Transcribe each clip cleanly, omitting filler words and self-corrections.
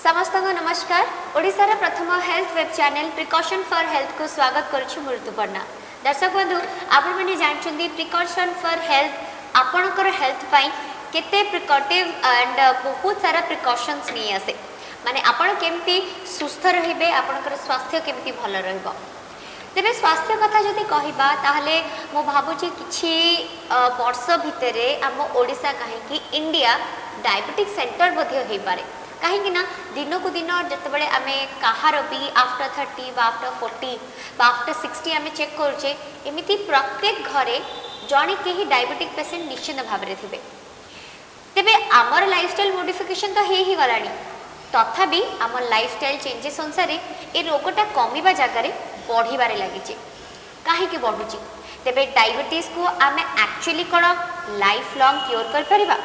समस्त को नमस्कार। ओडिशार प्रथम health web channel precaution for health को स्वागत करुछु मृत्युपर्णा। दर्शक बंधु आपण मैंने जानछन्ती प्रिकॉशन फॉर हेल्थ आपणकर हेल्थ पाई केते प्रिकॉटिव एंड बहुत सारा प्रिकॉशंस नहीं आसे माने आपण केमती सुस्थ रहिबे आपणकर स्वास्थ्य केमती भल रहइबो। तेरे स्वास्थ्य कथा जदि कहबा ताहले मो भाबुची किछि वर्ष भितरे आम ओडिशा कहीं इंडिया डायबिटिक सेंटर मध्ये होई पारे कहीं ना दिन को दिन जिते आम कहार भी आफ्टर 30 आफ्टर 40 आफ्टर 60 आम चेक करुचे एमती प्रत्येक घरे जड़े कहीं डायबिटिक पेसेंट निश्चित भाव में थे। तेबे आमर लाइफस्टाइल मॉडिफिकेशन तो ही गला तथापि आम लाइफस्टाइल चेंजेस अनुसार ये रोगटा कमिबा जगार बढ़िबारे लगी कहीं बढ़ुची। तेबे डायबिटीज को आम एक्चुअली कौन लाइफ लॉन्ग क्योर कर परिबा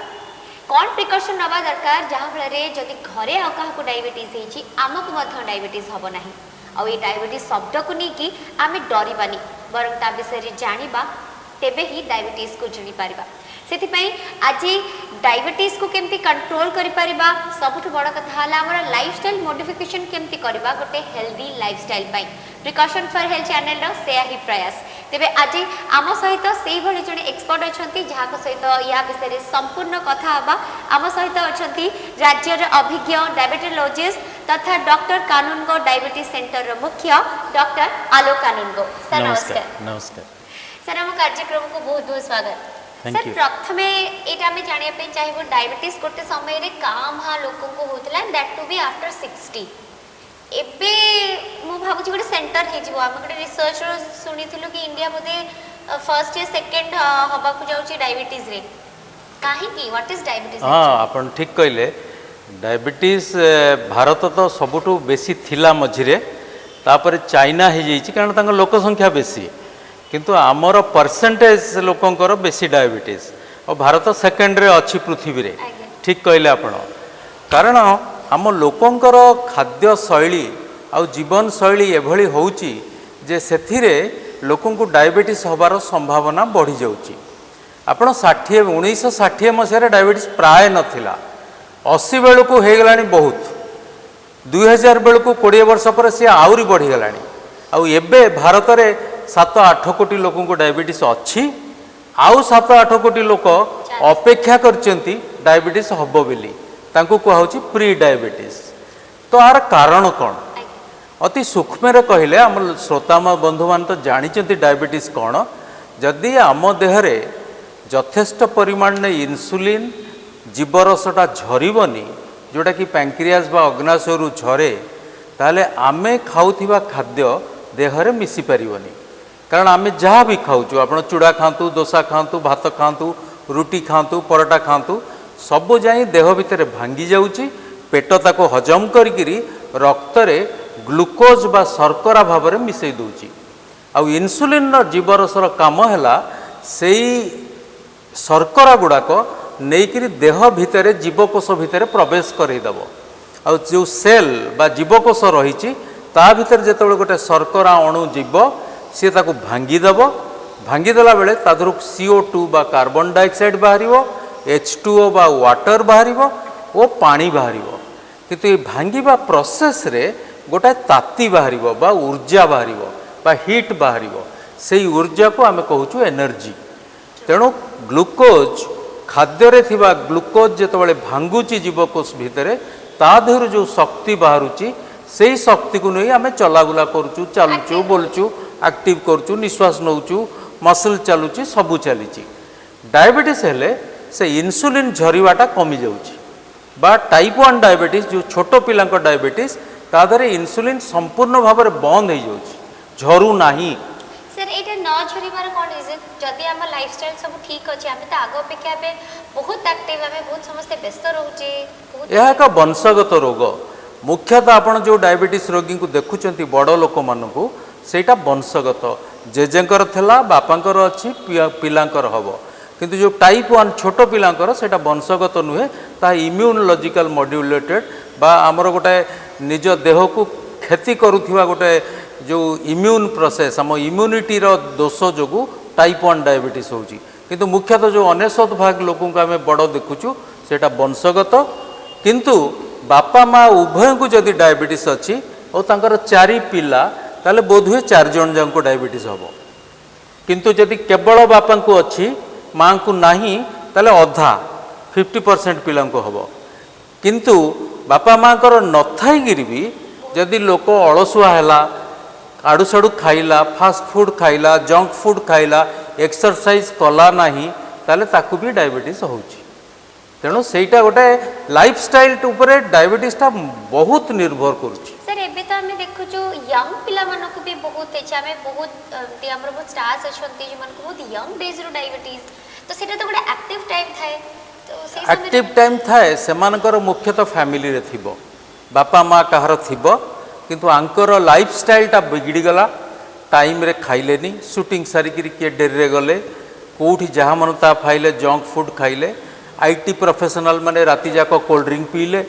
कौन प्रिकॉशन नवा दरकार जहाँ फल जदि घरे आउ डायबिटीज होती आमको डायबिटीज हम ना आ डायबिटीज शब्द को लेकिन आम डरबानी बरं ता विषय जाना तेबे ही डायबिटीज को जानी पारिबा। से आज डायबिटीज को केमती कंट्रोल करिपरिबा सबुठ बड़ कथा आमर लाइफस्टाइल मॉडिफिकेशन केमती करबा गोटे हेल्दी लाइफस्टाइल पाई प्रिकॉशन फॉर हेल्थ चैनल रो सेया ही प्रयास। तेबे आज आम सहित से भली जड़े एक्सपर्ट अच्छा जहाँ सहित या विषय संपूर्ण कथा हवा आम सहित अच्छा राज्यर अभिज्ञ डायबिटोलॉजिस्ट तथा डॉक्टर कानूनगो डायबिटीज सेंटर रो मुख्य डॉक्टर आलोक कानूनगो। सर नमस्कार। नमस्कार सर आम कार्यक्रम को बहुत बहुत स्वागत। सर प्रथम यहाँ आम जानापी चाहिए डायबिटीज गोटे समय रे काम हाँ लोक होता दैट टू बी आफ्टर 60 एबे मु भाबुची गोटे सेंटर हो आम गोटे रिसर्च शुणी कि इंडिया बोधे फर्स्ट या सेकेंड हवा को जाऊँ डायबिटीज रे कहीं व्हाट इज डायबिटीज। हाँ आपन ठीक कहले डायबिटीज भारत तो सबुठु बेसी थिला मझिरे तापर चाइना हो जाइए कारण तांकर लोक संख्या बेसी किंतु आमर परसेंटेज लोकंकर बेसी डायबिटीज और भारत सेकेंड रे अच्छी पृथ्वी रे ठीक कहले आपण कारण आम लोकंकर खाद्य शैली आउ जीवन शैली एभली होउची जे सेथिरे लोकंकु डायबिटीज होबार संभावना बढ़ी जाउची। आपण 1960 मसीह डायबिटीज प्राय नथिला 80 बेलू को हो गलानी बहुत 2000 बेलू को 20 वर्ष पर सी आउरी बढ़ी गलानी आउ एबे भारत रे 7-8 कोटी लोक को डायबिटीज अच्छी आउ 7-8 कोटी लोक अपेक्षा करचंती डायबिटीज हबो बोली तांको कहउची प्री डायबिटीज। तो आर कारण कौन अति सूक्ष्म कहले आम श्रोता बंधु मान तो जानी डायबिटीज कौन जदि आम देहरे यथेष्ट परिमाण में इन्सुलिन जीवरसटा झरबनी जोटा कि पैंक्रियास बा अग्नाशयरू झरे ताले आमे खाउथिबा खाद्य देहरे मिसी पारिबनी कारण आम जहाँ भी खाऊँ आप चूड़ा खातु दोसा खातु भात खातु रुटी खातु परोटा खातु सबू जाई देह भितर भांगी जाऊँगी पेट ताको हजम करी रक्त रे ग्लुकोज बा शर्करा भाव में मिसई दूची आउ इन्सुलिन जीवरसर काम है से शर्करा गुड़ाक नहींकि देह भितर जीवकोष भितर प्रवेश करदेव आ जो सेल बा जीवकोष रही ता भितर जिते गोटे शर्करा अणु जीव सी ताको भांगीदेव भांगीदेला बेले तादर CO2 बा कार्बन डाइऑक्साइड बाहर H2O बा वाटर बाहर और पानी बाहर किंतु ये भांगीबा प्रोसेस रे गोटाए ताती बाहर बा ऊर्जा बाहर बा हीट बाहर से ऊर्जा को आम कहूँ एनर्जी। तेणु ग्लुकोज खाद्य थिबा ग्लुकोज जितेबाला भांगुची जीवकोष भितर ता देहरु जो शक्ति बाहरुची से शक्ति को नहीं आम चलाबुला करुचु चलुचु बोलुचु एक्टिव करुचु निश्वास नौचु मसल चलुची सबू चली। डायबिटीज हेले से इन्सुलिन झरिवाटा कमी जाउची बा टाइप 1 डायबिटीज जो छोट पिला डायबिटीज तादरे इन्सुलिन संपूर्ण भाव में बंद हो जाउची झरू नाही। सर एटा न झरिबार कोन रीजन जदी हम लाइफस्टाइल सब ठीक अछि हम त आगो अपेक्षा बे बहुत एक्टिव हमें बहुत समस्त व्यस्त रहउचे यह एक वंशगत रोग मुख्यतः आपण जो डायबिटीज रोगी को देखुचंती बड़ लोक मानकू सेटा वंशगत जेजेंकर थला बापांकर अछि पिलांकर हबो किंतु जो टाइप 1 छोट पिलांकर सेटा वंशगत नुहे ता इम्यूनोलॉजिकल मॉड्यूलेटेड बा आमर गोटे निज देह को क्षति करुथिबा गोटे जो इम्यून प्रोसेस आम इम्यूनिटी रो दोष जोगु टाइप 1 डायबिटीज होउची किंतु मुख्यतः जो 99% लोक को आम बड़ देखुचु सेटा वंशगत किंतु बापा माँ उभय को जदि डायबिटीज अच्छी और तांकर 4 पिला ताले बोधुए 4 जन जान को डायबिटीज हम किंतु जदि केवल बापा को अच्छी माँ को नहीं ताले अधा 50% पिला को हम किंतु बापा माँ को न थाईकि भी जदि लोक अलसुआ है आड़ू साड़ू खाइला फास्ट फूड खाइला जंक फूड खाइला एक्सरसाइज कला नहीं ताले ताकू भी डायबिटीज होची तेणु सेटा गोटे लाइफस्टाइल उपरे डायबिटीजटा बहुत निर्भर करुची सर एबे तो हमें देखो जो यंग पिला मानो को भी बहुत अच्छे हमें बहुत हमर बहुत स्टार्स अछंती जो मन को बहुत यंग डेज रो डायबिटीज तो सेटा तो गोटे एक्टिव टाइम थाए तो से एक्टिव टाइम थाए सेमानकर मुख्यतः फैमिली रे थिबो बापा माँ कहार थिबो किंतु आंकर लाइफस्टाइलटा बिगड़ी गला टाइम रे खाइलेनी शूटिंग सारिकी किए डेरी गले कोठी जहाँ मन ता खाइले जंक फूड खाइले आईटी प्रोफेशनल माने राति जाक कोल्ड ड्रिंक पीले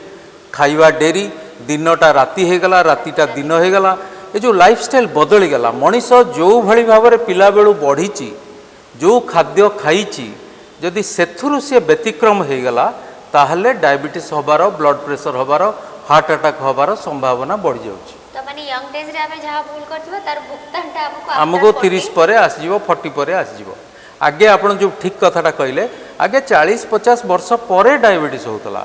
खाइबा डेरी दिनटा राति हो गला रातिटा दिन हो गला ये जो लाइफस्टाइल बदली गला मनीष जो भली भाव में पिला बेलू बढ़ी जो खाद्य खाई जदि सेथुरु से व्यतिक्रम हो गला ताहले डायबिटीज होबार ब्लड प्रेशर होबार हार्ट अटैक होबार संभावना बढ़ जाउची तो माने यंग डेज रे हमें जहाँ भूल करथिबा तार भुगतानटा हमको 30 पर आसीजिवो 40 पर आसीजिवो आगे आपण जो ठीक कथाटा कहले आगे 40-50 वर्ष पर डायबिटीज होतला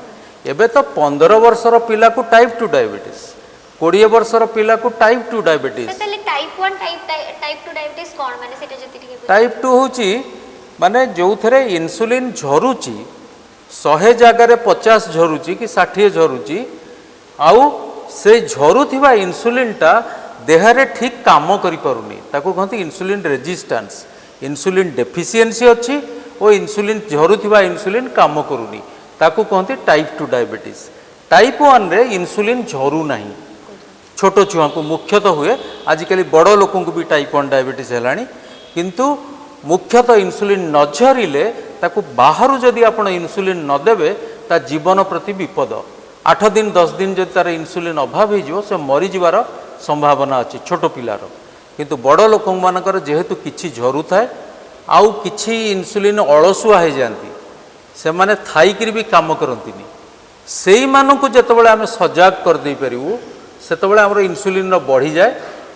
एबे तो 15 वर्षर पिला को टाइप 2 डायबिटीज 20 वर्षर पिला को टाइप 2 डायबिटीज से टाइप 1 टाइप 2 डायबिटीज कोन माने सेटा जति ठीक टाइप 2 होची माने जो थरे इंसुलिन झरुची 100 जगह 50 झरुची कि 60 झरुची आउ से झरुथिबा इंसुलिनटा देहरे ठीक काम करि परुनी ताको कहते इंसुलिन रेजिस्टेंस इंसुलिन डेफिशिएंसी अच्छी और इंसुलिन झरुथिबा इंसुलिन काम करुनी ताको कहते टाइप 2 डायबिटीज टाइप 1 रे इंसुलिन झरु नहीं छोट छुआ को मुख्यतः हुए आजिकल बड़ लोक भी टाइप 1 डायबिटीज है किंतु मुख्यतः इंसुलिन न झरिले ताको बाहर जदि आपण इंसुलिन न देबे ता जीवन प्रति विपद 8 दिन 10 दिन जदि तार इंसुलिन अभाव हो से मरीजार संभावना अच्छी छोट पिलार किंतु बड़ लोक मानकर जेहेतु किछि झरु थाए आउ किछि इंसुलिन अलसुआ हो जाती से माने थाईकि भी काम करंतिनी सेई मानकु जेतेबेले आमे सजाग कर दे परिवु सेतेबेले हमर इंसुलिन बढ़ी जाए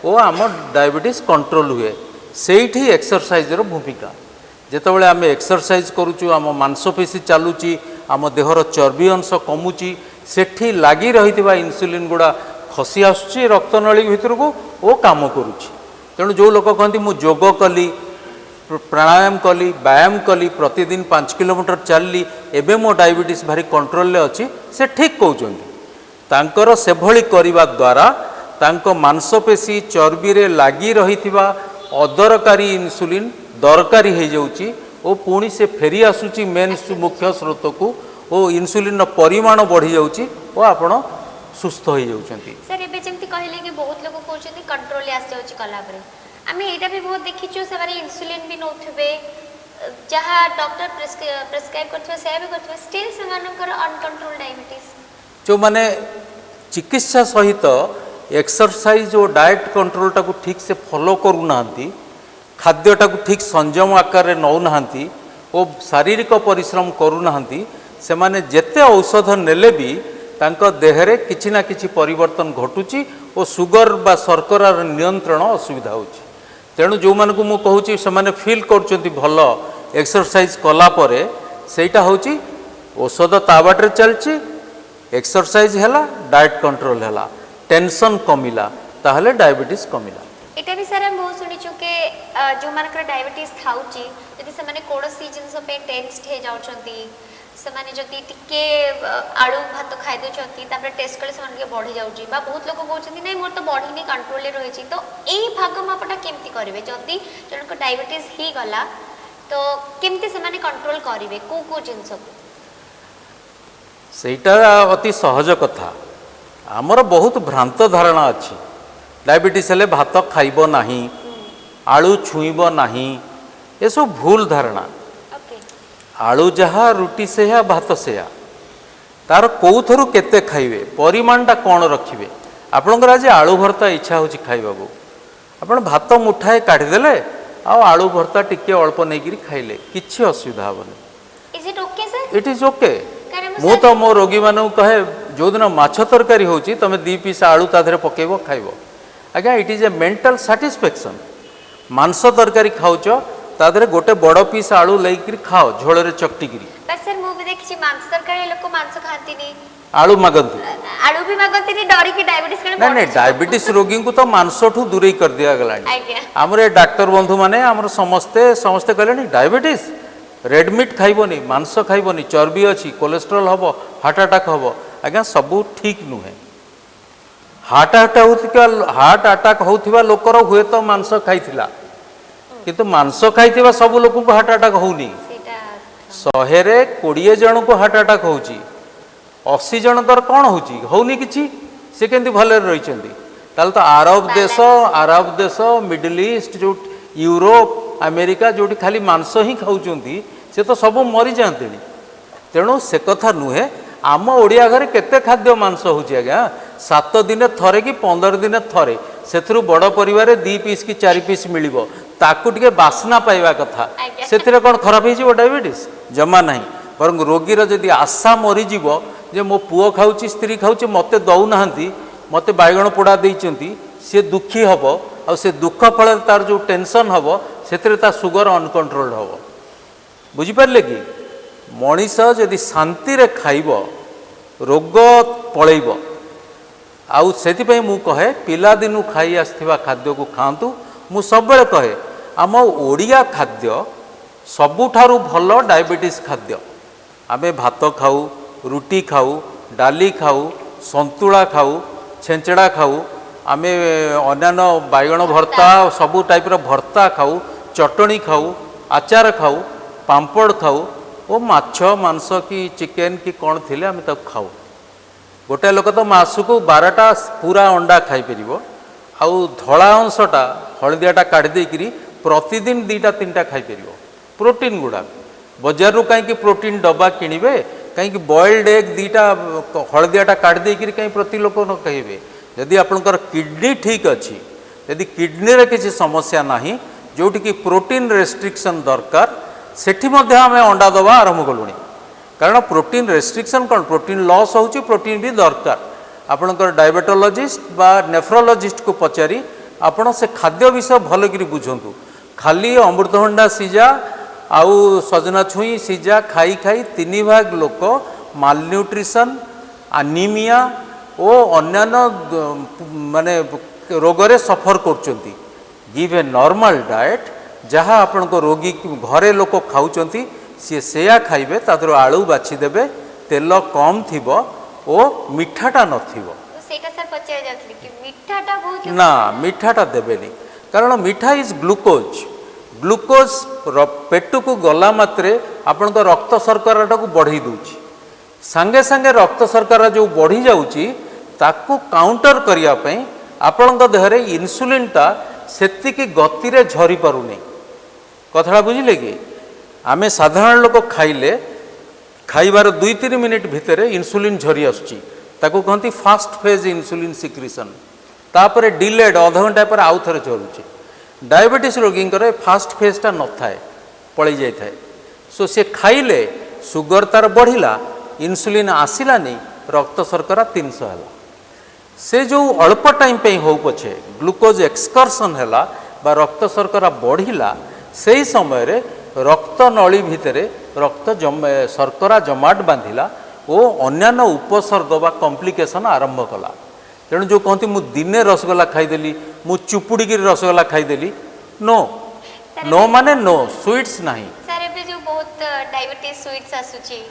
और आम डायबिटीज कंट्रोल हुए सेठी एक्सरसाइज रो भूमिका जेतेबेले आमे एक्सरसाइज करूचु आम मांसपेशी चालुची आम देहर चर्बी अंश कमुची सेठी लागी रहितबा इंसुलिन गुड़ा खसी आसुची रक्तनली भितर को ओ काम करुची तेणु जो लोक कहती मु जोग कली प्राणायाम कली व्यायाम कली प्रतिदिन 5 किलोमीटर चलली एबे मो डायबिटीज भारी कंट्रोल अच्छी से ठीक कहते तांकर से भली करिबा द्वारा तांको मांसपेशी चर्बी रे लागी रहितबा अदरकारी इंसुलिन दरकारी हो जाउची ओ पुणी से फेरी आसुची मेन मुख्य स्रोत को ओ इंसुलिन परिमाण बढ़ी जाउची ओ आपण सुस्थ हो जाउचंती सर एबे जेमति कहले कि बहुत लोग कहउचंती कंट्रोल आस जाउची कला परे आमे एटा भी बहुत देखिछु से माने इंसुलिन भी नोथबे जहाँ डॉक्टर प्रिस्क्राइब करथबे से भी करथबे स्टिल से मानकर अनकंट्रोल डायबिटीज जो माने चिकित्सा सहित एक्सरसाइज और डाएट कंट्रोलटा को ठीक से फॉलो करूना खाद्यटा को ठीक संयम आकार रे नौ नाहंती और शारीरिक परिश्रम करूना से माने जेते औषध नेले भी तांको देहरे किछि ना किछि परिवर्तन घटुची और सुगर बा शर्करार नियंत्रण असुविधा होची तेणु जो मान को मु कहूची से माने फील करचंती भल एक्सरसाइज कला परे सेटा होची औषध ता बाटरे चलची एक्सरसाइज हैला डाएट कंट्रोल हैला टेंशन कमिला ताहले डायबिटीज कमिला एटा भी सारा बहुत सुनिछु के जो मानकर डायबिटीज थाउची यदि से माने कोनोसी जिंस पे टेंस्ड हे जाउछंती से माने जति टिके आलू भात खाइ दोछंती तापर टेस्ट करे से माने के बढ़ी जाउची बा बहुत लोग कहउछंती नै मोर तो बॉडी नै कंट्रोल रे रहिची तो एई भाग मापटा केमती करिवे जति जनको डायबिटीज ही गला तो केमती से माने कंट्रोल करिवे को जिंस सेटा अति सहज कथा आमर बहुत भ्रांत धारणा अच्छी डायबिटीज हेले भात खाइब नाही आलू छुईब नाही ये सब भूल धारणा आलू जहा रुटी से या भात से या तार कौथरु केते खाइबे परिमाणटा कौन रखिबे आपनकर आज आलू भर्ता इच्छा होची खाइबाबू आपण भात मुठाए काढी देले आ आलू भर्ता टिके अल्प नेगिरी खाइले किछि असुविधा हबनी is it okay sir it is okay मु तो मो रोगी मानू कहे जो दिन माछ तरकारी होची तमे 2 पीस आलू ता धरे पकेबो खाइबो आज्ञा it is A mental satisfaction मांस तरकारी खाउच ता धरे गोटे बड़ पीस आलू लेकिरी खाओ झोଳରେ चकटिकिरी पर सर मु भी देखि मांस तरकारी लोक मांस खाती नहीं आलू मागंती आलू भी मागती नहीं डरी की डायबिटीज कने नहीं नहीं डायबिटीज रोगी को तो मांसठू दूरे कर दिया गलानी आज्ञा आमर ए डाक्टर बंधु माने आमर समस्ते समस्ते कहले डायबिटीज रेड मीट खाइबनी मांस खाइबनी चर्बी अच्छी कोलेस्ट्रोल हम हार्ट अटैक हम आज्ञा सबू ठीक नुहे हार्ट अटैक होता लोकर हुए तो मांस खाइथिला किंतु मांस खाइथिबा सब लोक को हार्ट अटैक होनी सेटा 100 रे 20 जन को हार्ट अटैक होची 80 जनकर कौन होची होनी किछि से केंति भले रहिचंदी ताल तो अरब देश मिडिल ईस्ट जो यूरोप अमेरिका जोटी खाली मांस ही खाउचंदी से तो सब मरी जाते तेणु से कथा नुहे आम ओडिया घरे केते खाद्य मांस होची आज्ञा 7 दिन थरे कि 15 दिन थरे से बड़ परिवार 2 पीस कि 4 पीस मिलिबो ताकू टिके बासना पाइबा कथा से कौन खराब हो डायबिटीज जमा नहीं बरं रोगीर जदि आशा मरीज जे मो पुओ खाऊची स्त्री खाऊची मते दौना मते बैगण पोड़ा देइचंती से दुखी हम आ से दुख फल तार जो टेंशन हम से सुगर अनकंट्रोल्ड हम बुझिपारे कि मनीष जदि शांति रे खाइब रोग पलैब आउ से मु कहे पिला दिनु खाई आसथिबा खाद्य को खातु मु सब बेले कहे आम ओडिया खाद्य सबुठारु भल डायबिटीज खाद्य आमे भात खाऊ रुटी खाऊ डाली खाऊ संतुला खाऊ छेंचड़ा खाऊ आमे अन्यान्य बैगण भर्ता सबु टाइपर भर्ता खाऊ चटणी खाऊ आचार खाऊ पांपड़ खाऊ ओ माछ मांस कि चिकेन कि कौन थिले आमे तक खाऊ गोटे लोक तो मासकू 12टा पूरा अंडा खाई परिबो आउ धला अंशटा हलदियाटा काढ़ी देकिरी प्रतिदिन 2टा 3टा खाई परिबो प्रोटीन गुडा बजार रू कहीं प्रोटीन डब्बा किणवे कहीं बॉइल्ड एग 2टा हलदियाटा काढ़ी देकिरी कहीं प्रति लोक न कहे जदि आपणकर किडनी ठीक अच्छी यदि किडनी रे किसी समस्या नहीं जोटि कि प्रोटीन रेस्ट्रिक्शन दरकार सेठी मध्य आम अंडा दबा आरंभ कलुणी कारण प्रोटीन रेस्ट्रिक्शन कौन प्रोटीन लॉस होची प्रोटीन भी दरकार आपणकर डायबेटोलॉजिस्ट बा नेफ्रोलॉजिस्ट को पचारि आपण से खाद्य विषय भल कि बुझंतु खाली अमृतभंडा सिजा आउ सजना छुई सिजा खाई खाई 3 भाग लोक मालन्यूट्रिशन अनीमिया ओ अन्यान्य माने रोगरे सफर करचंती गिव ए नॉर्मल डाइट जहाँ आपण को रोगी घरे लोक खाउचंती सी सेया खाइबे तादर आलू बाछि देबे तेल कम थिबो ओ मिठाटा नथिबो सेटा सर पचार जातली कि मिठाटा बहुत ना मिठाटा देबेनी कारण मिठा इज ग्लूकोज ग्लूकोज पेट को गला मात्रे आपण को रक्त शर्कराटा को बढ़ी दूची संगे संगे रक्त शर्करा जो बढ़ी जाउची ताकू काउंटर करिया पई आपण को देहरे इन्सुलिन टा सेतिकी गति रे झरी पारुनी कथड़ा बुझिले कि आमे साधारण लोक खाइले खाइबार 2-3 मिनिट भितर इन्सुलिन झरी आसुची ताकू कहती फास्ट फेज इन्सुलिन सिक्रिशन तापर डिलेड आधा घंटा पर आउ थरे झरुची डायबिटीज रोगी फास्ट फेजटा न थाए पलि जाए थाए सो से खाइले सुगर तार बढ़िला इन्सुलिन आसिलानी रक्त शर्करा 300 है से जो अल्प टाइम पे हो पछे ग्लूकोज एक्सकर्सन है बा रक्त शर्करा बढ़िला से ही समय रे रक्त नली भितर रक्त शर्करा जमाट बांधिला ओ अन्यान्य उपसर्ग बा कॉम्प्लिकेशन आरंभ कला तेणु जो कहती मु दिने रसगोल्ला खाईदेली मु चुपुड़ी की रसगोल्ला खाईदेली नो नो माने नो स्वीट्स नहीं सर एबे जो बहुत डायबिटीज स्वीट्स आसुची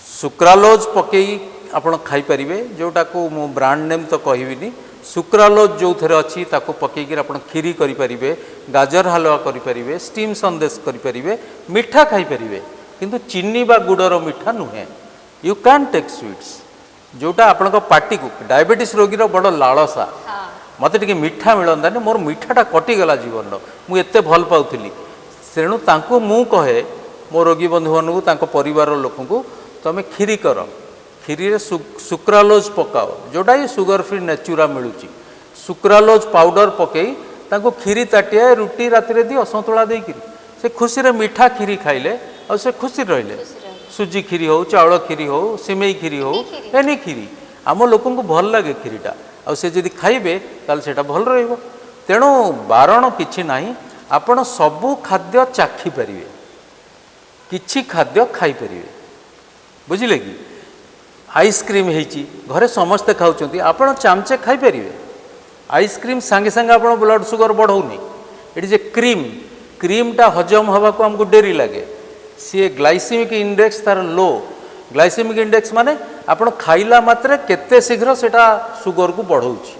सुक्रालोज पकई आपण खाई परिबे जोटा को मु ब्रांड नेम तो कहबिनी सुक्रालोज जो थे अच्छी ताको पकईकि आप खीरी करें गाजर हलवा करें स्टीम संदेश करें मिठा खाईपर किंतु चीनी बा गुड़र मिठा नुहे यू कैन टेक स्वीट्स जोटा आपण पार्टी को डायबिटीज रोगीर बड़ लालसा मत टे मिठा मिलता मोर मिठाटा कटिगला जीवन मुझे भल पाऊली तेणु तांको मु कहे मो रोगी बंधु मानू परिवार लोक तुम खीरी कर खीरी रे सुक्रालोज पकाओ जोटा ये सुगर फ्री नेचुरा मिलूची सुक्रालोज पाउडर पकई तांको खीरी ताटिया रुटी राति रे दियो संतुला देकी से खुशी रे मिठा खीरी खाइले और से खुशी रहिले सुजी खीरी हो चाउल खीरी हो सिमेई खीरी हो एनी खीरी आम लोक भल लगे खीरीटा आ से जदि खाइबे ताल सेटा भल रहिबो तेणु बारण किछि नाही आपण सबु खाद्य चाखी परिवे किछि खाद्य खाई परिवे बुझिले कि आइसक्रीम हेची घरे समस्ते खाउचंती आपण चामचे खाई परिवे आइसक्रीम संगे संगे आपण ब्लड सुगर बढ़ौनी इट इज ए क्रीमटा हजम हवा को हमको डेरी लगे सी ग्लाइसेमिक इंडेक्स तार लो ग्लाइसेमिक इंडेक्स माने आपण खाइला मात्रे केते शीघ्र सेटा सुगर को बढ़ौची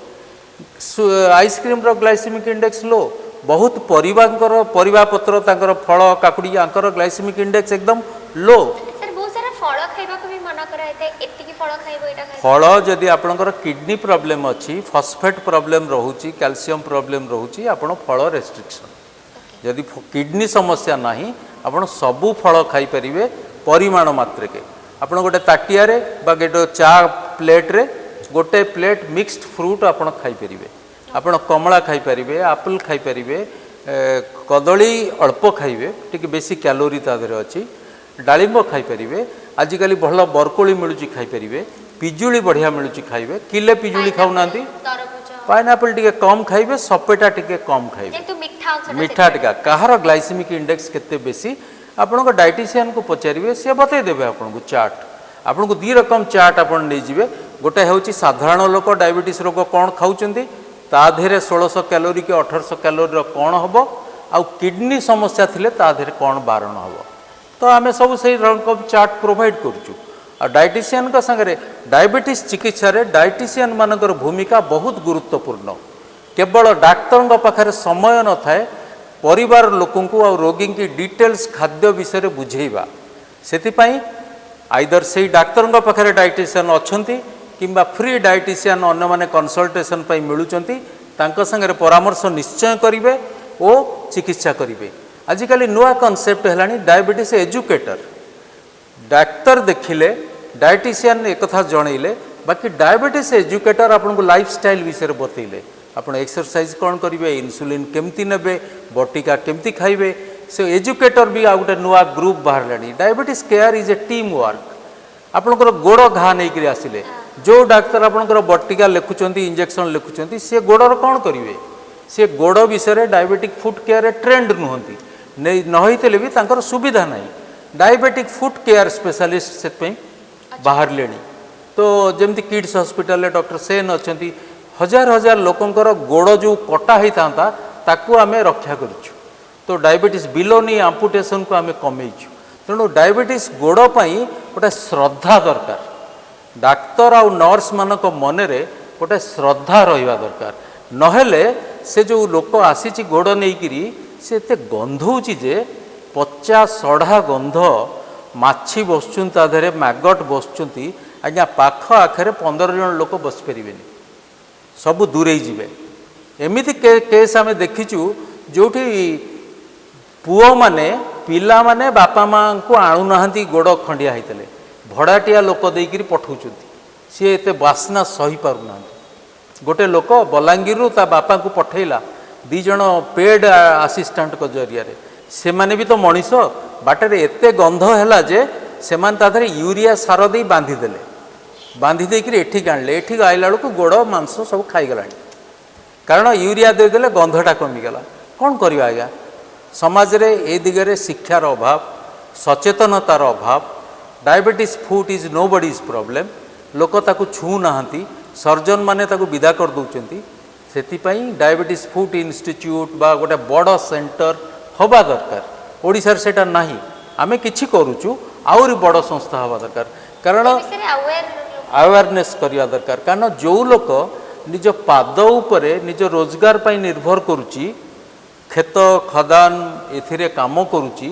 आइसक्रीम रो ग्लाइसेमिक इंडेक्स लो बहुत परिवा पत्र तांकर फल काकुड़ी आंकर ग्लाइसेमिक इंडेक्स एकदम लो सर बहुत सारा फल खाइबा को भी मना कराइते एतिकी फल खाइबो एटा खाइबो फल जदि आपनकर किडनी प्रॉब्लम अछि फॉस्फेट प्रॉब्लम रहूची कैल्शियम प्रॉब्लम रहूची आपण फल रेस्ट्रिक्शन जदि किडनी समस्या नाही आपण सबु फल खाई परिवे परिमाण मात्रे के आपण गोटे ताटिया रे बा गोटे चा प्लेट रे गोटे प्लेट मिक्स्ड फ्रूट आपण खाई परिवे आपण कमला खाई परिवे एप्पल खाई परिवे कदली अल्प खाइबे टिके बेसी कैलोरी ता देरे अछि डालिंब खाई परिवे आजिकली भल बरकोली मिलुची खाई परिवे पिजुली बढ़िया मिलुची खाइबे किले पिजुली खाउ नांती पाइनएप्पल टिके कम खाइबे सपेटा टिके कम खाइबे जेतु मीठा टिका कहार ग्लाइसेमिक इंडेक्स केते बेसी आपण को डाइटिशियन को पचारिबे से बतै देबे आपण को चार्ट आपण को दी रकम चार्ट आपण नै जिवे गोटे हेउची साधारण लोक डायबिटीज रोग कोन खाउचंती ता धेरे 1600 कैलोरी के 1800 कैलोरी रो कोन हबो आ किडनी समस्या थिले ता धेरे कोन बारण हबो तो आमे सब सही रकम चार्ट प्रोवाइड करचु आ डाइटिशियन का संगे डायबिटीज चिकित्सा रे डाइटिशियन मानकर भूमिका बहुत गुरुत्वपूर्ण केवल डाक्तर पाखे समय न थाए परिवार लोकों को और रोगी की डिटेल्स खाद्य विषय बुझेबा सेतिपाई आइदर से डाक्तर पाखे डाइटिशियन अच्छी किंबा फ्री डाइटिशियन अन्य माने कंसल्टेशन पाई मिलुचंती तांको संगे परामर्श निश्चय करिवे ओ चिकित्सा करिवे आजिकल नुआ कॉन्सेप्ट हेलानी डायबिटीज एजुकेटर डाक्तर देखिले डाइटिशियन एक कथा जनइले बाकी डायबिटीज एजुकेटर आपन को लाइफस्टाइल विषय बतैले आपण एक्सरसाइज कौन करेंगे इन्सुलिन केमती नेबे बटिका केमती खाइबे से एजुकेटर भी आ गोटे नुआ ग्रुप बाहर diabetes care is a team work आपणकर गोड़ घा नहीं करी आसिले जो डाक्तर आपणकर बटिका लिखुचंती इंजेक्शन लिखुचंती से गोड़र कौन करेंगे से गोड़ विषय डायबिटिक फुट केयर ट्रेंड नुहंती नहींले भी तांकर सुविधा नहीं डायबिटिक फुट केयर स्पेशलिस्ट से बाहर लेनी तो जमती किड्स हॉस्पिटल डॉक्टर सेन अच्छा हजार हजार लोकंकर गोड़ जो कटा होता ताकू आम रक्षा करूँ तो डायबिटीज बिलोनी आम्पुटेशन को आम कमेचु तेणु डायबिटीज गोड़पाई गोटे श्रद्धा दरकार डाक्तर आ नर्स मान मनरे गोटे श्रद्धा रहा दरकार नहेले से जो लोक आसी गोड़ नहीं से एते गंधौची जे पचा सढ़ा गंध माछी बसुं ताधे मैगट बसुंती आज्ञा पाख आखरे 15 जन लोक बस पारे सबू दूरे जीवे एमिति केस आम देखीचु जो पुओ माने पिला माने बापा माँ को आणुना गोड़ खंडिया होते भड़ाटिया लोक देकर पठाऊँ सी एते बास्ना सही पारना गोटे लोक बलांगीरु ता बापा को पठेला 2 जन पेड आसिस्टेंट को जरिया से माने भी तो मनीष बाटर एते गंध है जे से ताधरे यूरिया सार दे बांधी देकर एठिक आणले एठिक आइला बेलू गोड़ मांस सब खाईगला कारण यूरिया देदेले गंधटा कमीगला कौन करवा आज्ञा समाज रे ए दिगरे शिक्षार अभाव सचेतनतार अभाव diabetes foot is nobody's problem लोक ताकू छू नाहांती सर्जन माने ताकू विदा कर दउचंती सेतिपाई डायबिटीज फुट इंस्टीट्यूट बा गोटे बड़ सेंटर हवा दरकार ओडिशार सेटा नाही आमे किछि करूचु आउरी बड़ संस्था हवा दरकार कारण अवेयरनेस करिया दरकार कारण जो लोक निज पाद उपरे निज रोजगार पाई निर्भर करुची खेत खदान एथिरे काम करुची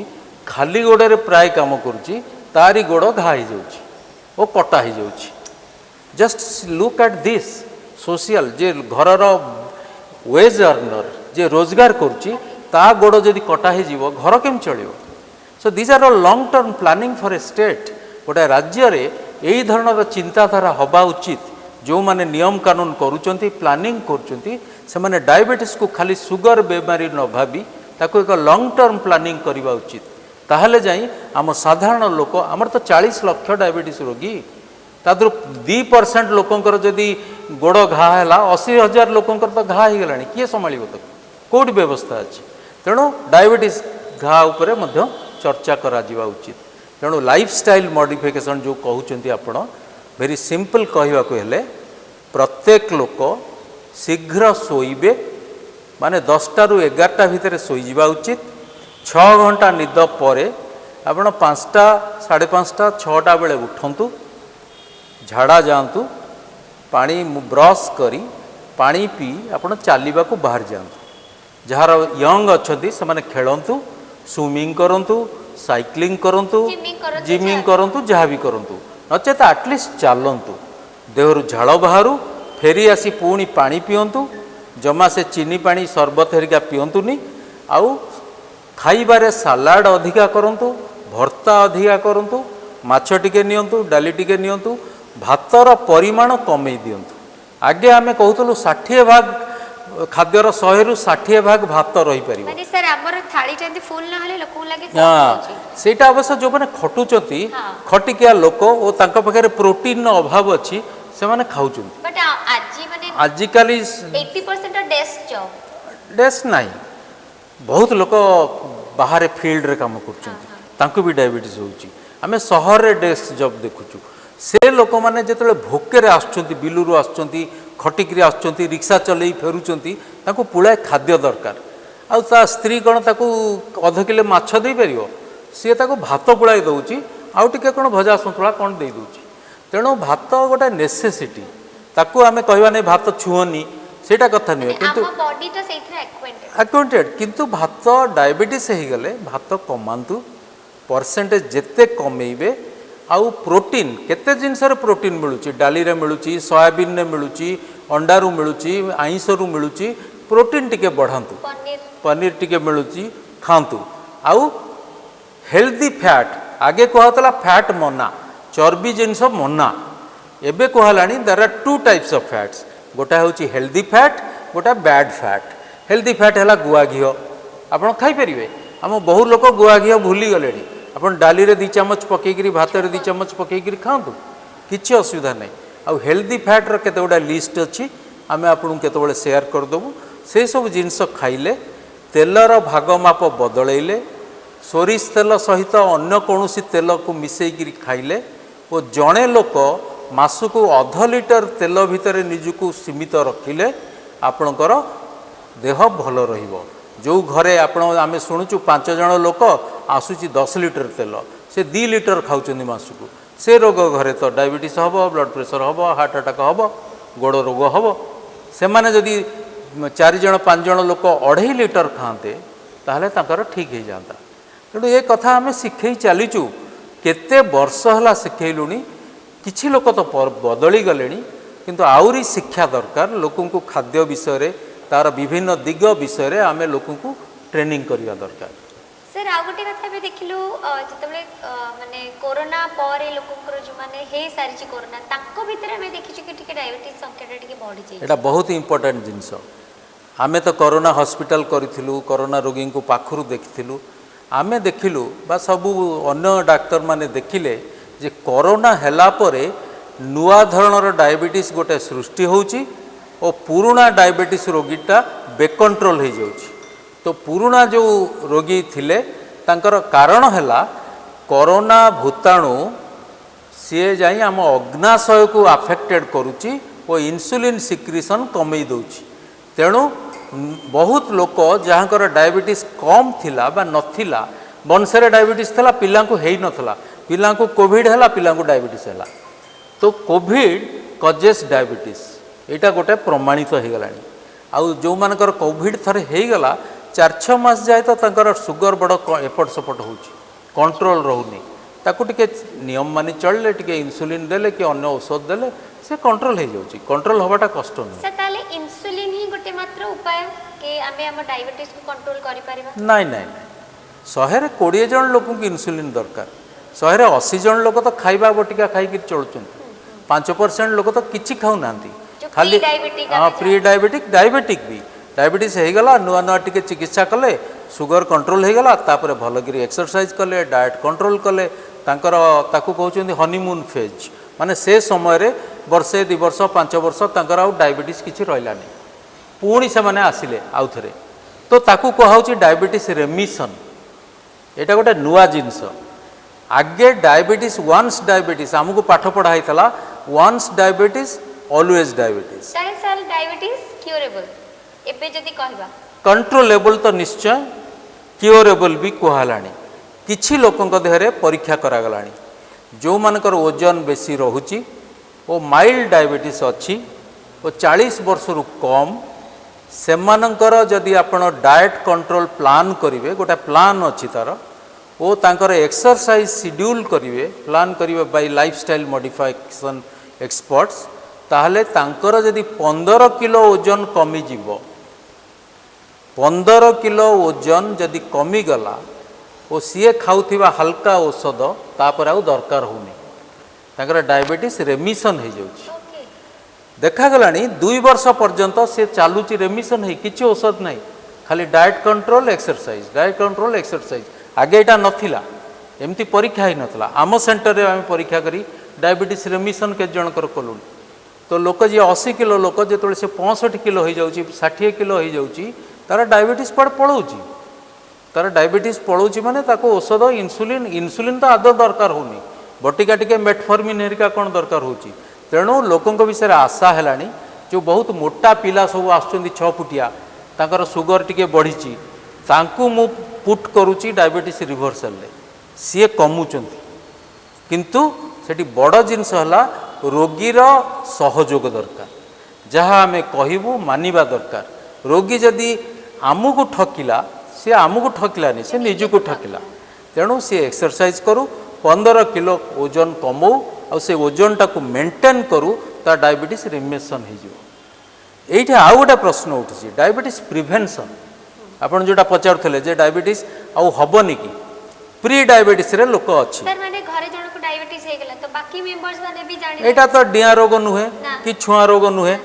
खाली गोड़े प्राय काम करुची तारी गोड़ घा हो जाउची ओ कटा हो जाउची just look at this social जे घरर वेज अर्नर जे रोजगार करुची ता गोड़ जदि कटा हो घर केम चलियो so this are long term planning for a state गोटे राज्य रे यही धरणर चिंताधारा हवा उचित जो माने नियम कानून करुचंती प्लानिंग करुचंती से माने डायबिटीज को खाली सुगर बेमारी न भाबी ताको एक लॉन्ग टर्म प्लानिंग करवा उचित ताहले जाई आम साधारण लोक आमर तो 40 लाख डायबिटीज रोगी तादर 2% लोकंकर जदि गोड़ घा है 80,000 लोकंकर तो घा हो गला किए संभाल तो कौट व्यवस्था अच्छी तेणु डायबिटीज घा उपरे मध्य चर्चा करा जिवा उचित तेणु लाइफस्टाइल मॉडिफिकेशन जो कहते आपण वेरी सिंपल कहवा हेले प्रत्येक लोक शीघ्र शोइबे माने 10टा ରୁ 11टा भितर शोइजिबा उचित 6 घंटा निद पर आपण 5टा 5:30 6टा बेले उठंतु झाड़ा जातु पानी ब्रश करी पानी पी आपण चलवा को बाहर जातु जार यंग अच्छा से खेलतु स्विमिंग करंतु साइक्लिंग करंतु जिमिंग करंतु जहाँ भी करंतु नचेत आटलिस्ट चलतु देहरु झाड़ बाहरु फेरी आसी पुणी पानी पियंतु जमा से चीनी पानी सरबत हेरिका पियंतुनी आउ खाइबारे सालाड अधिका करंतु भर्ता अधिका करंतु माछ टिके नियंतु डाली टिके नियंतु भातर परिमाण कमे दियंतु आगे आमे कहतलु 60 भाग खाद्यर 100 ରୁ 60 भाग भात रही परिबो माने सर हमर थाली जंदी फुल न हले लोक लागे हां सेटा अवश्य जो माने खटुचंती खटिकिया लोक ओ तांका पाखरे प्रोटीन नो अभाव अछि से माने खाउचंती बट आजी माने आजि काली 80% डेस्क जॉब डेस्क नाही बहुत लोक बाहर फील्ड रे काम करचंती तांको भी डायबिटीज होउची आमे शहर रे डेस्क जॉब देखुचु से लोक मैंने जो भोके आसुँच बिलुरु आसुँच खटिकी आसुँच रिक्शा चलई फेरुंट पुलाए खाद्य दरकार आ स्त्री कौन ताकू अध किलो माछ दे पार सी भात पुलाए दौची आउ टे कौन भजा सतुला कौन दे दूची तेणु भात गोटे नेसेसिटी ताकू आमे कहवा नहीं भात छुअनी सेटा कथा नुहे किंतु एक्वेंटेड किंतु भात डायबिटीज हो गले भात कमांतु परसेंटेज जेते कमेबे आउ प्रोटीन केते जिनस प्रोटीन मिलूची डाली रे मिलूची सोयाबीन रे मिलूची अंडा रु मिलूची आइंस रु मिलूची प्रोटीन टिके बढ़ांतु पनीर टिके मिलूची खांतु आउ हेल्दी फैट आगे कहतला फैट मना चर्बी जिनस मना एबे कहलानी there are 2 types of fats गोटा होची हेल्दी फैट गोटा बैड फैट हेल्दी फैट हैला गुआ घियो आपण खाई परिबे हम बहु लोक गुआ घियो भूली गलेनी अपन डाली रे 2 चम्मच पकईकरी भात रे 2 चम्मच पकईकरी खातु किसी असुविधा नहीं आउ हेल्दी फैट रो केते गुडा लिस्ट अच्छी आमे आपन केते बेले शेयर कर देबु से सब जिनस खाइले तेलर भाग माप बदलैले सोरिष तेल सहित अन्य कौनसी तेल को मिसेइकरी खाइले ओ जणे लोक मासुको अध लिटर तेल भितर निजुको सीमित रखिले आपणकर देह भल रहिबो जो घरे आपण आमे शुणुचु 5 जण लोक आसुची 10 लिटर तेल से 2 लिटर खाउचंदी मासुको से रोग घरे तो डायबिटीज हबो ब्लड प्रेशर हबो हार्ट अटैक हबो गोड़ रोग हबो से माने जदि 4 जण 5 जण लोक 2.5 लिटर खाते ताहले ताकर ठीक हो जाता तेणु ये कथा आमे शिखई चलीचु केते वर्ष हला शिखैलुनी किछि लोक तो बदली गलेनी किंतु आउरी शिक्षा दरकार लोकन को खाद्य विषय रे तार विभिन्न दिग विषय रे आमे लोकन को ट्रेनिंग करिया दरकार सर आ गोटे कथा भी देखिलु जतबे माने कोरोना पर लोकंकर जो माने हे सारिची कोरोना ताको भितर हमें देखिछु कि टिके डायबिटीज संख्या टिके बढ़ी जाय एटा बहुत इंपोर्टेंट जिंस आमे तो कोरोना हॉस्पिटल करिथिलु कोरोना रोगी को पाखरु देखिथिलु आमे देखिलु बा सबु अन्य डाक्टर माने देखिले जे कोरोना हैला परे नुआ धरणर डायबिटीज गोटे सृष्टि होउची और पुराना डायबिटीज रोगीटा बेकंट्रोल हो जाउची तो पुराना जो रोगी थिले तांकर कारण हैला कोरोना भूताणु सी जाई आम अग्नाशय को अफेक्टेड करुची और इंसुलिन सिक्रिशन कमई दउची तेणु बहुत लोक जहाँकर डायबिटीज कम थिला बा नथिला वंशरे डायबिटीज थिला पिला को हेई नथला पिला को कोविड हैला पिला को डायबिटीज हैला तो कोविड कजेस डायबिटीज यहाँ गोटे प्रमाणित हो गलानी आउ जो मानकर कोविड थरे हो गला 4-6 मास जाए तो तंकर सुगर बड़ एपट सपट हो कंट्रोल रहूनी ताकू टिके नियम मानि चलले टिके इंसुलिन देले कि अन्य औषध देले से कंट्रोल हो जाउची कंट्रोल होबाटा कष्ट नहीं से ताले इंसुलिन ही गोटे मात्र उपाय के आमे हम डायबिटीज को कंट्रोल करि परिबा नहीं नहीं नहीं 120 जन लोक को इंसुलिन दरकार 180 जन लोक तो खाइबा बटिका खाई कि चलुचन 5% लोक तो किछि खाउ नांती खाली हाँ प्री डायबिटिक डायबिटिक भी डायबिटीज हो गला नुआ नुआ टिके चिकित्सा कले सुगर कंट्रोल हो गला तापर भलगिरी एक्सरसाइज कले डाएट कंट्रोल कले तांकर ताकू कहउछन्ती हनीमून फेज माने से समय रे वर्षे 2 वर्ष 5 वर्ष तांकर आउ डायबिटीज किछि रहलानी पुणी से माने आसिले आउ थरे तो ताकू कहउछि डायबिटीज रेमिशन एटा गोटे नुआ जिंस आगे डायबिटीज वन्स डायबिटीज आमको पाठ पढ़ा होता वन्स डायबिटीज ऑलवेज डायबिटीज तारे सर डायबिटीज क्यूरेबल एबे जदी कहबा कंट्रोलेबल तो निश्चय क्यूरेबल भी कहलानी किछि लोकंक देहरे परीक्षा करागलानी जो मानकर ओजन बेसी रहुची ओ माइल्ड डायबिटीज अच्छी ओ 40 वर्ष रु कम सेमानंकर जदि आपण डाएट कंट्रोल प्लान करिवे गोटा प्लान अच्छी तार ओ तांकर एक्सरसाइज शेड्यूल करिवे प्लान करिवे बाय लाइफस्टाइल मॉडिफिकेशन एक्सपर्ट्स ताहले तांकर जदि 15 किलो ओजन कमी जीवो 15 किलो ओजन जदि कमी गला ओ सीए खाउथिबा हल्का औषध तापर आउ दरकार होनी तांकर डायबिटीज रेमिशन हो जाउची ओके देखा गलानी 2 वर्ष पर्यंत से चालूची रेमिशन है किछि औषध नहीं खाली डाएट कंट्रोल एक्सरसाइज आगे एटा नथिला एमती परीक्षा ही नथला आम सेंटर रे आम परीक्षा करी डायबिटीज रेमिशन के जनकर कलु तो लोक जी 80 किलो लोक जो से 65 किलो हो जाउची 60 किलो हो जाउची तार डायबिटीज पड़ पड़ौची तार डायबिटीज पड़ौची माने ताको औषध इंसुलिन तो आदौ दरकार होनी बटिका टिके मेटफॉर्मिन हेरिका कौन दरकार होची तेणु लोकंक विषय आशा हैलानी जो बहुत मोटा पिला सब आसुचंदी 6 फुटिया तांकर सुगर टिके बढ़ीची तांकू मु पुट करूची डायबिटीज रिभर्सल रे सी कमुचंती किंतु सेठी बड़ जिनस हला रोगीर सहयोग दरकार जहाँ आमे कहबू मानिबा दरकार रोगी जदि आमको ठकिला सी आमको ठकिलानी से निजको ठकिला तेणु सी एक्सरसाइज करू 15 किलो ओजन कमौ आ से ओजन टाको मेंटेन करू ता डायबिटीज रिमिशन हो जाए ये आउ गोटे प्रश्न उठी डायबिटीज प्रिभेन्शन आपन जोटा पचारुले जे डायबिटीज आउ हबनी कि प्री डायबिटीज रे लोक अच्छी सर माने घरे जण को डायबिटीज हे गेला तो बाकी मेंबर्स माने भी जानि एटा तो डिया रोग नुहे कि छुआ रोग नुहे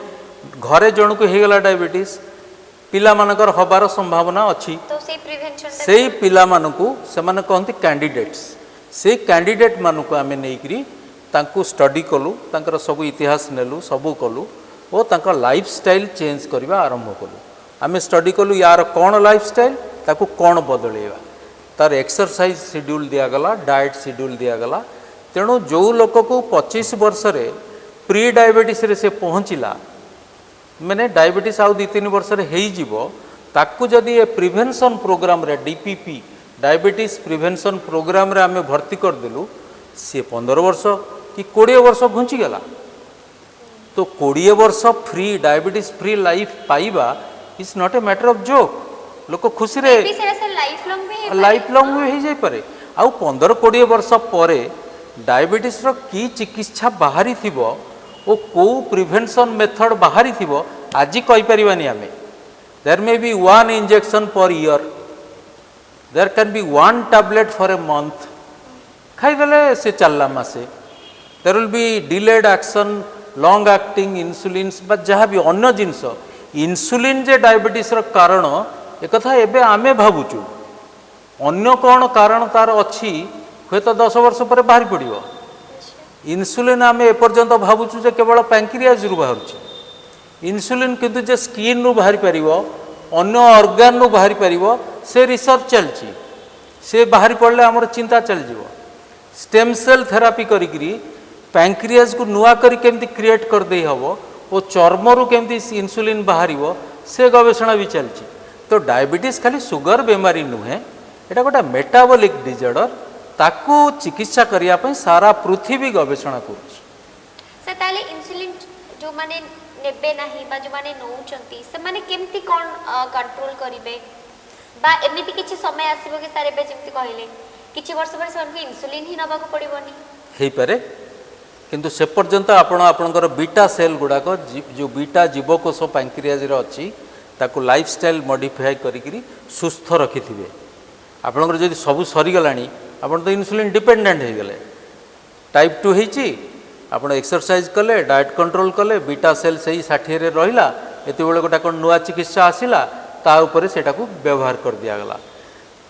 घरे जण को हे गेला डायबिटीज पिला मानकर हबार संभावना अच्छी तो से प्रिवेंशन से पिला मानकू से माने कहंती कैंडिडेट्स से कैंडिडेट मानकू आमे नेइकरी तांकू स्टडी कलु तांकर सब इतिहास नेलु सब कलु ओ तांकर लाइफस्टाइल चेंज करबा आरंभ कलु आमे स्टडी कलु यार कौन लाइफस्टाइल ताकू कौन बदलेवा तार एक्सरसाइज शेड्यूल दिया गला डाएट शेड्यूल दिया गला तेणु जो लोक को 25 वर्ष रे प्री डायबिटीज रे से पहुँचला मैंने डायबिटीज आउ 2-3 वर्ष रे हेई जीवो ताकू जदि ए प्रिवेंशन प्रोग्राम रे डीपीपी डायबिटीज प्रिवेंशन प्रोग्राम रे आमे भर्ती कर देलु सी 15 वर्ष कि 20 वर्ष घुंची गला तो 20 वर्ष फ्री डायबिटीज फ्री लाइफ पाइबा is not a matter of joke लोक खुशी रे लाइफ लॉन्ग भी हो जाई पारे आउ 15-20 वर्ष परे डायबिटीज रो की चिकित्सा बाहरी थिबो ओ को प्रिवेंशन मेथड बाहरी थिबो आज कहि परिबानी आमे there may be 1 injection per year there can be 1 tablet for a month खाई देले से चलला मासे there will be delayed action long acting insulins बा जहाँ भी अन्य जिनस इंसुलिन जे डायबिटीज रो कारण एक कथा एबे आमे भाबुचु अन्य कौन कारण तार अच्छी हुए तो 10 वर्ष पर बाहरी पड़ो इंसुलिन आम एपर्यंत भावुचु जे केवल पैंक्रियाज रु बाहर इंसुलिन किंतु जे स्किन रु बाहरी पार अन्य ऑर्गन रु बाहरी पार से रिसर्च चलची से बाहरी पड़े आमर चिंता चलଯିव स्टेम सेल थेरापी करी पैंक्रियाज को नुआ करी केमती क्रिएट कर दे हबो ओ चर्म रु केमती इंसुलिन बाहर से गवेषणा भी चलची तो डायबिटीज खाली सुगर बेमारी नुहे एटा गोटे मेटाबॉलिक डिजॉर्डर ताकू चिकित्सा करिया पई सारा पृथ्वी गवेषणा करूछ से ताले इंसुलिन जो माने नेबे नाही बा जो माने नौचंती से माने केमती कोन कंट्रोल करिवे बा एमिति किछि समय आसीबो कि सारे बे जेमति कहिले किछि वर्ष पर से इंसुलिन ही नबाको पड़िबोनी हेई पारे किंतु से पर्यंत आपण आपनकर बीटा सेल गुडाक जो बीटा जीवकोष पैंक्रियाज रे अछि ताकू लाइफस्टाइल मॉडिफाई करी सुस्थ रखिथिबे आपनकर जदि सब सरी गलानी आपन तो इंसुलिन डिपेंडेंट हो गले टाइप 2 होईची आपन एक्सरसाइज कले डाएट कंट्रोल कले बीटा सेल से ही 60 रे रहिला एते बेले गोटा कोन नुआ चिकित्सा आसिला ता ऊपर सेटा को व्यवहार कर दिया गला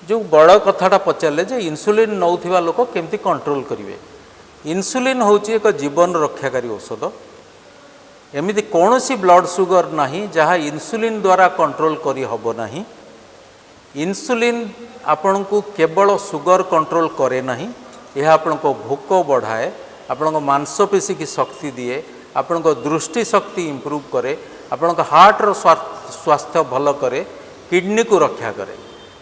जो बड़ कथाटा पचारे जे इन्सुलिन नौथिबा लोक केमती कंट्रोल करेंगे। इन्सुलिन होची एक जीवन रक्षाकारी औषध। एमिति कौनसी ब्लड सुगर नहीं जहाँ इन्सुलिन द्वारा कंट्रोल करी हबो नहीं। इन्सुलिन आपण को केवल सुगर कंट्रोल करे नहीं, यह आपण को भोक बढ़ाए, आपण को मांसपेशी की शक्ति दिए, आपण को दृष्टि शक्ति इम्प्रूव करे, आपण को हार्ट रो स्वास्थ्य भल करे, किडनी को रक्षा करे,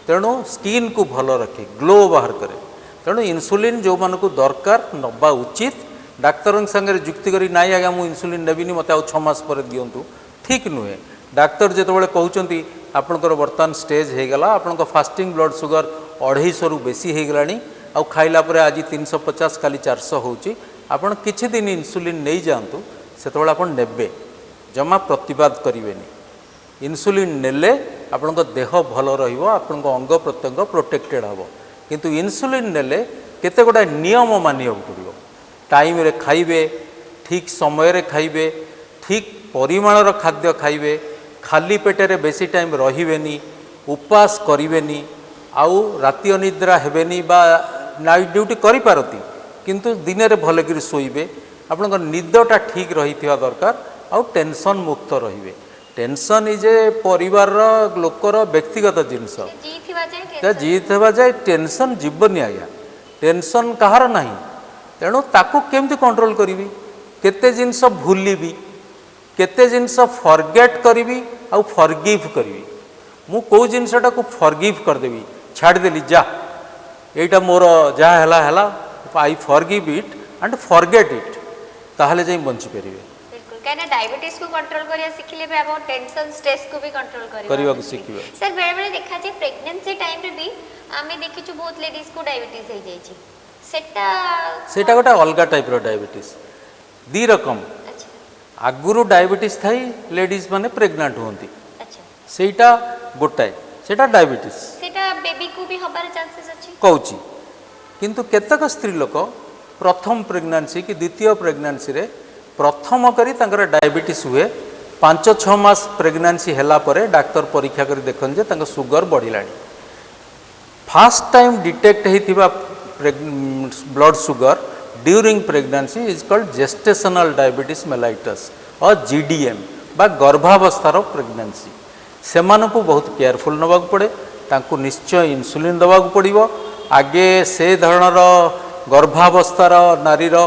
तेणु स्किन को भल रखे, ग्लो बाहर करे। तेणु इन्सुलिन जो मान को दरकार नबा उचित। डाक्तर संगे जुक्ति करी नाई आज्ञा मु इन्सुलिन नेबिनी मत 6 मास पर दिंतु, ठीक नुहे। डाक्तर जितेबाला कहते आपणकर बर्तमान स्टेज हो गला, आपण फास्टिंग ब्लड सुगर 250 रु बेसी हो गलानी, आउ खाइला परे आज 350 काली 400 होची, आपण किछि दिन इन्सुलिन नहीं जातु, सेतबेला आपण नेबे, जमा प्रतिवाद करिवेनी। इन्सुलिन नेले आपण देह भल रहिबो, आपण अंग प्रत्यंग प्रोटेक्टेड हबो। किंतु इन्सुलिन नेले केते गुडा नियम मानिବାକୁ पड़िबो। टाइम रे खाइबे, ठीक समय रे खाइबे, ठीक परिमाणर खाद्य खाइबे, खाली पेटेरे बेसी टाइम रहिबेनी, उपवास करिवेनी, आउ राति अनिद्रा हेबेनी बा नाइट ड्यूटी करि पारती, किंतु दिन रे भलकरी सोइबे, आपनकर निदटा ठीक रहिथिबा दरकार, आउ टेंशन मुक्त रहिबे। टेंशन इज ए परिवार लोकर व्यक्तिगत जिनस, जीवा जाए टेंशन जीवनी आज्ञा, टेंशन कहार नहीं। तेणु ताकू केमती कंट्रोल करी, केते जिनस भूलिबी, केते जिनस फॉरगेट करी आउ फॉरगिव करी। मु को जिनसटा को फॉरगिव करदेवी, छाड़देली जा एटा मोर जहाँ हैला हैला, I forgive it and forget it, ताहले जाई बंची परिबे। बिल्कुल, कहना डायबिटीज को कंट्रोल करिया सिखिले बे हम टेंशन स्ट्रेस को भी कंट्रोल करिवा सिखिबे। सर बेले बेले देखा जे प्रेगनेंसी टाइम रे भी आमे देखिछु बहुत लेडीज को डायबिटीज हो जाई छी, सेटा गोटे अलग टाइप रो डायबिटीज, दी रकम। आगुरु डायबिटीज थाई लेडीज माने प्रेग्नेंट होंती, सेटा गोटाए, सेटा डायबिटीज, सेटा बेबी को भी हबार चांसेस अछि कहूची। किंतु केतक स्त्री लोक प्रथम प्रेग्नेंसी कि द्वितीय प्रेग्नेंसी रे प्रथम करी तांकर डायबिटीज हुए, 5-6 मास प्रेग्नेंसी हैला परे डॉक्टर परीक्षा करी देखन जे तांकर सुगर बढ़िलानी। फर्स्ट टाइम डिटेक्ट हेतिबा blood sugar during pregnancy is called gestational diabetes mellitus or GDM बा गर्भावस्थार प्रेग्नेंसी। से मानकु बहुत केयरफुल नवाक पड़े, तांकु निश्चय इन्सुलिन दवाक पड़िबो। आगे से धरणर गर्भावस्थार नारीर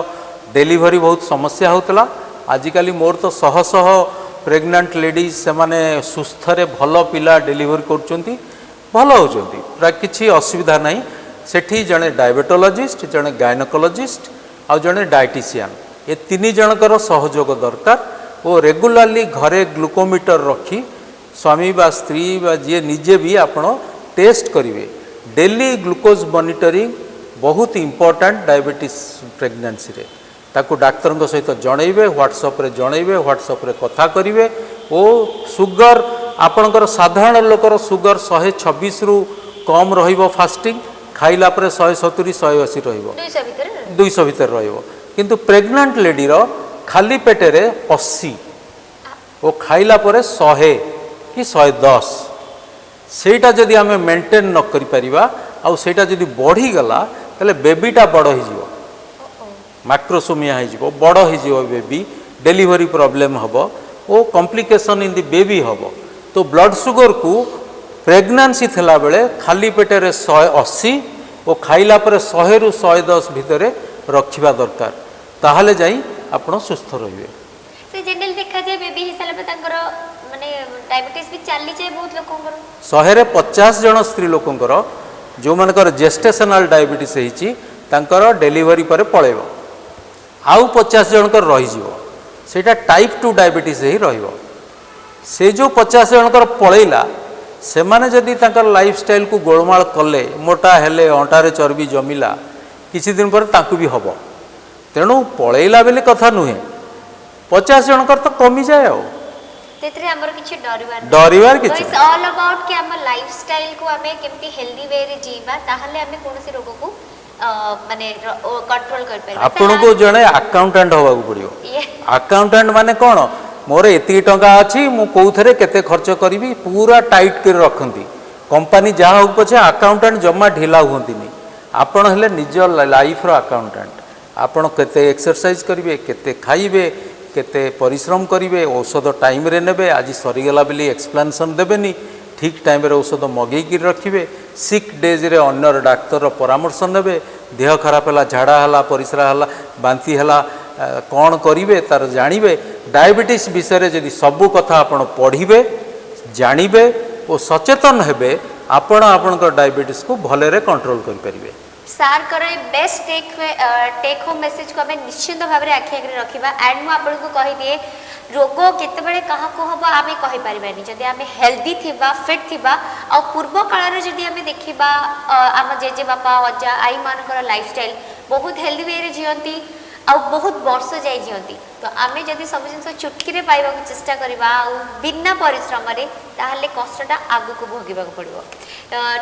डेलीवरी बहुत समस्या होतला, आजिकाली मोर तो शह शह प्रेग्नेंट लेडीज से माने सुस्थरे भल पिला डेलीवरी करचंती, भल होचंती, प्राय किछि असुविधा नहीं। सेठी जड़े डायबेटोलॉजिस्ट, जड़े गायनोकोलॉजिस्ट आ जड़े डायटीशियन, ये 3 जनकर सहयोग दरकार। वो रेगुलारली घरे ग्लूकोमीटर रखी स्वामी बा स्त्री बा जी निजे भी आपण टेस्ट करेंगे। डेली ग्लूकोज मॉनिटरिंग बहुत इंपोर्टेंट डायबिटीज प्रेगनेंसी रे। ताकू डाक्तर सहित जनइबे, व्हाट्सएप रे जनइबे, व्हाट्सएप रे कथा करेंगे। ओ सुगर आपणकर साधारण लोकर सुगर 126 रु कम रहिबो, फास्टिंग खाइला परे 170 180 रहिबो, 200 भीतर रहिबो। किंतु प्रेग्नेंट लेडी रो खाली पेटे रे 80 ओ खाइला परे 100 कि 110। सेटा जदि आमे मेंटेन न करि परिबा आ सेटा जदि बढ़ी गला तले बेबीटा बड़ हो जिवो, मैक्रोसोमिया हो जिवो, बड़ हो जिवो बेबी, डेलीवरी प्रॉब्लम हबो, ओ कॉम्प्लिकेशन इन द बेबी हबो। तो ब्लड सुगर को प्रेग्नेंसी थिला बेले खाली पेटे रे 180 ओ खाइला परे 100 रु 110 भितरे रखिबा दरकार, ताहले जाई आपण सुस्थ रहिबे। से जनरल देखा जाय बेबी हिसाब पे तांकर माने डायबिटीज भी चाली जाय बहुत लोकंकर 100 रे 50 जन स्त्री लोकंकर जो मानकर जेस्टेशनल डायबिटीज हेची तांकर डेलीवरी पर पळेबो, आउ 50 जनकर रहि जिवो, सेटा टाइप 2 डायबिटीज ही रहिबो। से जो 50 जनकर पळेला से माने जदि तांकर लाइफस्टाइल को गोलमाल कले, मोटा हेले, अंटारे चर्बी जमिला, किछि दिन पर तांकु भी हबो। तेणु पळेला बेले कथा नुहे, 50 जनकर तो कमी जाए। आ तेतरे हमर किछि डरिवार किछि इट्स ऑल अबाउट कि हमर लाइफस्टाइल को हमें केमती हेल्दी वे रे जीवा, ताहले हमें कोनोसी रोग को माने कंट्रोल कर पाए। आपन को जणे अकाउंटेंट होबा को पड़ियो। अकाउंटेंट माने कोन, मोर एति टंका अछि, मु कोउथरे केते खर्च करबी पूरा टाइट कर रखंती। कंपनी जहाँ हो पछे अकाउंटेंट जमा ढिला हुंती आपण हेले निज लाइफ रो अकाउंटेंट आपण केते एक्सरसाइज करिवे केते खाइबे केते परिश्रम करिवे औषध टाइम रे नेबे आज सरीगला बेली एक्सप्लेनेशन देबेनी ठीक टाइम रे औषध मगेकी रखिबे सिक डेज रे अन्यर डाक्तर परामर्श नेबे देह खराब हला झाड़ा हला परिश्रा हला बांती हला कौन करिवे तार जानिबे डायबिटीज विषय रे यदि सबु कथा आपण पढ़िबे जानिबे और सचेतन हेबे आपण आपनकर डायबिटीज को भले रे कंट्रोल करि परिबे। सार करे बेस्ट टेक होम मेसेज को हमें निश्चित भाव में आखि आगे रखा एंड मुझे आपको कही दिए रोग केतबेले कहा हम आम कही पारिबानी जदि आम हेल्दी थिबा फिट थिबा आ पूर्व काल जदि आम देखा आम जेजे बापा अजा आई मानकर लाइफस्टाइल बहुत हेल्दी वे रे जियंती आ बहुत वर्ष जाए जियंती तो आम जदि सब जिन चुटकी पाइबा चेष्टा करवा बिना परिश्रम ताहले कष्टटा आगु को भोगवाक पड़ो।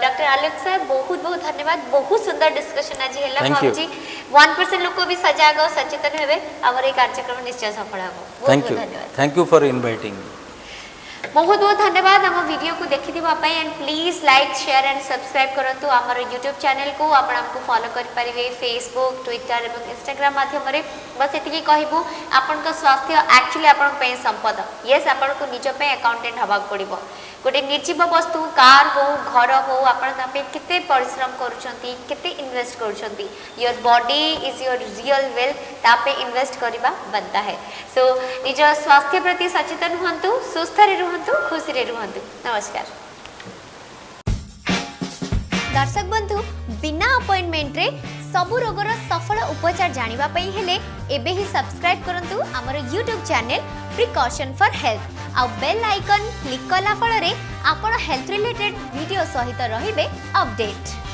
डॉक्टर आलोक साहब बहुत बहुत धन्यवाद बहुत सुंदर डिस्कशन आज है भाजी 1% लोक भी सजाग और सचेतन हेबे आमर ये कार्यक्रम निश्चय सफल हो। बहुत धन्यवाद थैंक यू फॉर इनवाइटिंग बहुत बहुत धन्यवाद आम वीडियो को देखी and please like share and subscribe करूँ आमर यूट्यूब चैनल को आपको फॉलो करेंगे फेसबुक ट्विटर और इंस्टाग्राम माध्यम बस ये कहूँ आपण स्वास्थ्य एक्चुअली आपण संपद येस आपण को निजपे अकाउंटेंट हवा पड़ो गोटे निर्जीव वस्तु कार हो घर हो आपते परिश्रम करते इन्वेस्ट कर your body is your real wealth तापे इन्वेस्ट करवा बनता है सो निज स्वास्थ्य प्रति सचेतन हुंतु सुस्थ रुहतु खुशी रे रुहतु। नमस्कार दर्शक बंधु बिना अपॉइंटमेंट रे सबु रोगर सफल उपचार जानिबा पई हेले एबे ही सब्सक्राइब करंतु हमर YouTube channel precaution for health आ बेल आइकन क्लिक कला फल रे आपण हेल्थ रिलेटेड वीडियो सहित रहिबे अपडेट।